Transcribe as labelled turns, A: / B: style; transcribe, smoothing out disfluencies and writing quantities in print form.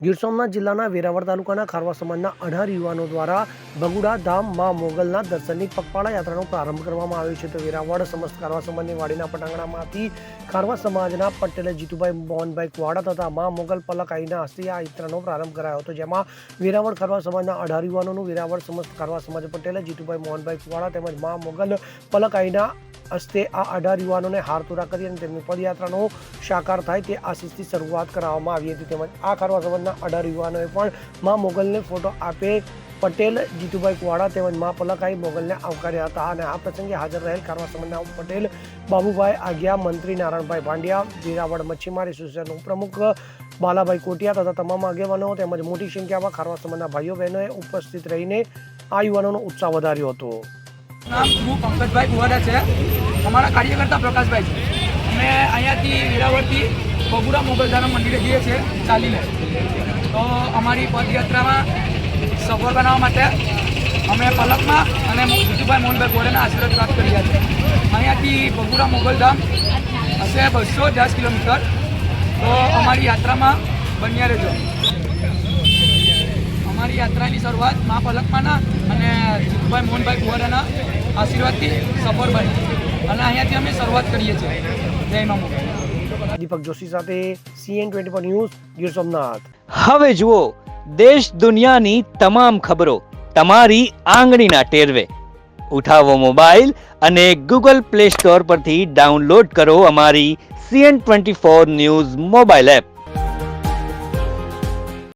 A: ગીર સોમનાથ જિલ્લાના વેરાવળ તાલુકાના ખારવા સમાજના 18 યુવાનો દ્વારા બગુડા ધામ માં મોગલના દર્શનની પગપાળા યાત્રાનો પ્રારંભ કરવામાં આવ્યો છે. તો વેરાવળ સમસ્ત ખારવા સમાજની વાડીના પટાંગણામાંથી ખારવા સમાજના પટેલ જીતુભાઈ મોહનભાઈ કુવાડા તથા માં મોગલ પલકાઈના હસ્તે આ યાત્રાનો પ્રારંભ કરાયો હતો, જેમાં વેરાવળ ખારવા સમાજના 18 યુવાનોનું વેરાવળ સમસ્ત ખારવા સમાજ પટેલ જીતુભાઈ મોહનભાઈ કુવાડા તેમજ માં મોગલ પલકાઈના હસ્તે આ 18 યુવાનોને હારતોરા કરી અને તેમની પદયાત્રાનો સાકાર થાય તે આશીષથી શરૂઆત કરવામાં આવી હતી. તેમજ આ ખારવા સમાજના 18 યુવાનોએ પણ માં મોગલને ફોટો આપે પટેલ જીતુભાઈ કુવાડા તેમજ માં પલકાઈ મોગલને આવકાર્યા હતા. અને આ પ્રસંગે હાજર રહેલ ખારવા સમાજના પટેલ બાબુભાઈ આગિયા, મંત્રી નારાયણભાઈ ભાંડિયા, વેરાવળ મચ્છીમાર એસોસિએશનના પ્રમુખ બાલાભાઈ કોટિયા તથા તમામ આગેવાનો તેમજ મોટી સંખ્યામાં ખારવા સમાજના ભાઈઓ બહેનોએ ઉપસ્થિત રહીને આ યુવાનોનો ઉત્સાહ વધાર્યો હતો.
B: હું પંકજભાઈ કુવાડા છે, અમારા કાર્યકર્તા પ્રકાશભાઈ છે. અમે અહીંયાથી વેરાવળથી બગુડા મોગલધામ મંદિરે જઈએ છીએ ચાલીને. તો અમારી પદયાત્રામાં સફળ બનાવવા માટે અમે પલકમાં અને જીતુભાઈ મોહનભાઈ કુવાડાના આશીર્વાદ પ્રાપ્ત કર્યા છે. અહીંયાથી બગુડા મોગલધામ હશે 210 કિલોમીટર. તો અમારી યાત્રામાં બન્યા રહેજો. અમારી યાત્રાની શરૂઆત મા પલકમાંના અને જીતુભાઈ મોહનભાઈ કુવાડાના આશીર્વાદથી સફળ બની અને અહીંયાથી અમે શરૂઆત કરીએ છીએ. જય મા મોગલ.
A: દીપક જોશી સાથે CN24 ન્યૂઝ, ગીર સોમનાથ.
C: હવે જુઓ દેશ દુનિયાની તમામ ખબરો તમારી આંગળીના ટેરવે. ઉઠાવો મોબાઈલ અને Google Play Store પરથી ડાઉનલોડ કરો અમારી CN24 ન્યૂઝ મોબાઈલ એપ.